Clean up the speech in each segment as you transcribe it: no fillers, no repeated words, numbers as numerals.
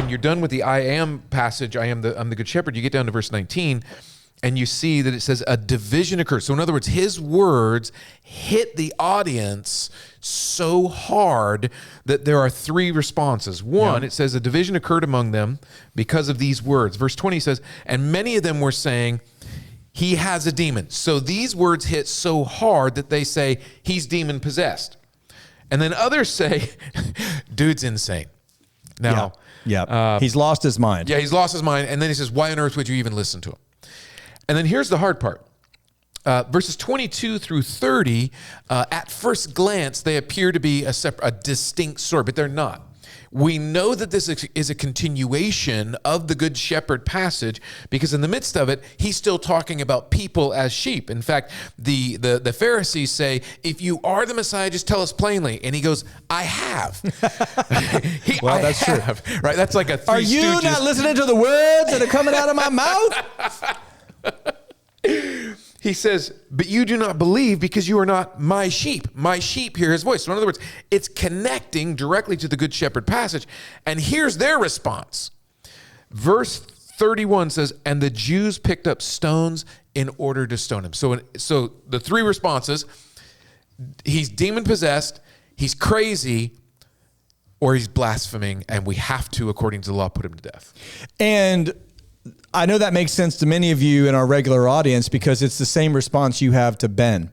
when you're done with the I am passage, I'm the good shepherd, you get down to verse 19, and you see that it says a division occurs. So in other words, his words hit the audience so hard that there are three responses. One, it says a division occurred among them because of these words. Verse 20 says, and many of them were saying, he has a demon. So these words hit so hard that they say, he's demon possessed. And then others say, dude's insane. Now, he's lost his mind. Yeah, he's lost his mind. And then he says, why on earth would you even listen to him? And then here's the hard part. Verses 22 through 30, at first glance, they appear to be a distinct story, but they're not. We know that this is a continuation of the Good Shepherd passage because in the midst of it, he's still talking about people as sheep. In fact, the Pharisees say, if you are the Messiah, just tell us plainly. And he goes, I have. That's true. Right? That's like a Three Are you Stooges. not listening to the words that are coming out of my mouth? He says, but you do not believe because you are not my sheep. My sheep hear his voice. So in other words, it's connecting directly to the Good Shepherd passage. And here's their response. Verse 31 says, and the Jews picked up stones in order to stone him. So the three responses, he's demon possessed, he's crazy, or he's blaspheming, and we have to, according to the law, put him to death. And I know that makes sense to many of you in our regular audience because it's the same response you have to Ben.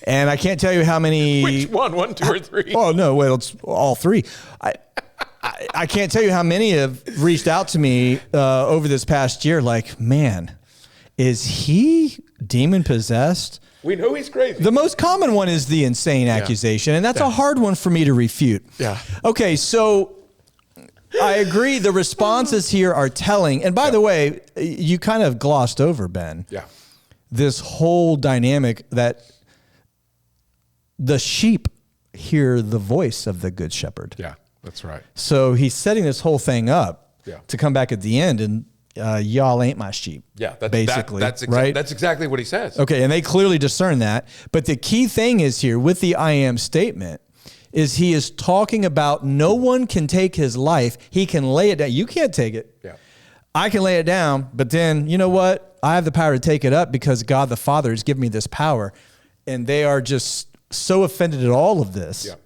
And I can't tell you how many... Which one? One, two, or three? Oh, no, well, it's all three. I can't tell you how many have reached out to me over this past year like, man, is he demon-possessed? We know he's crazy. The most common one is the insane accusation, and that's a hard one for me to refute. Yeah. Okay, so... I agree. The responses here are telling. And by the way, you kind of glossed over, Ben. Yeah. This whole dynamic that the sheep hear the voice of the good shepherd. Yeah, that's right. So he's setting this whole thing up to come back at the end and y'all ain't my sheep. Yeah, basically. That's exactly what he says. Okay, and they clearly discern that. But the key thing is here with the I am statement is he is talking about no one can take his life. He can lay it down. You can't take it. Yeah. I can lay it down, but then you know what? I have the power to take it up because God the Father has given me this power. And they are just so offended at all of this. Yeah.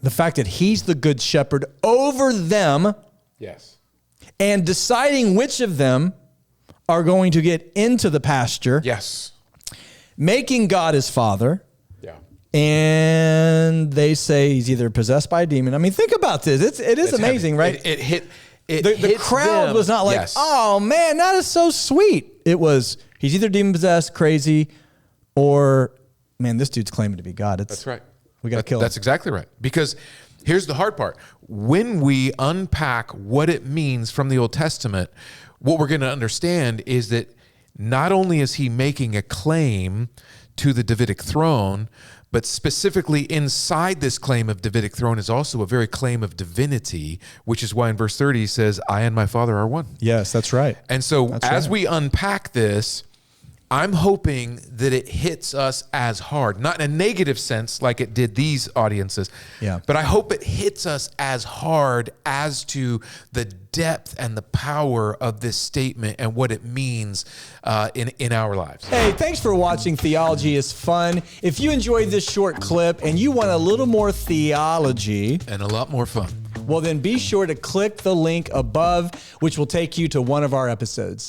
The fact that he's the good shepherd over them. Yes. And deciding which of them are going to get into the pasture. Yes. Making God his father. Yeah. And they say he's either possessed by a demon. I mean, think about this. It is amazing, heavy. right? It hit. The crowd was not like, oh man, that is so sweet. It was, he's either demon possessed, crazy, or man, this dude's claiming to be God. That's right. We got to kill him. That's exactly right. Because here's the hard part. When we unpack what it means from the Old Testament, what we're going to understand is that not only is he making a claim to the Davidic throne, but specifically inside this claim of Davidic throne is also a very claim of divinity, which is why in verse 30 he says, I and my Father are one. Yes, that's right. And so as we unpack this, I'm hoping that it hits us as hard, not in a negative sense like it did these audiences, but I hope it hits us as hard as to the depth and the power of this statement and what it means in our lives. Hey, thanks for watching Theology is Fun. If you enjoyed this short clip and you want a little more theology and a lot more fun, well, then be sure to click the link above, which will take you to one of our episodes.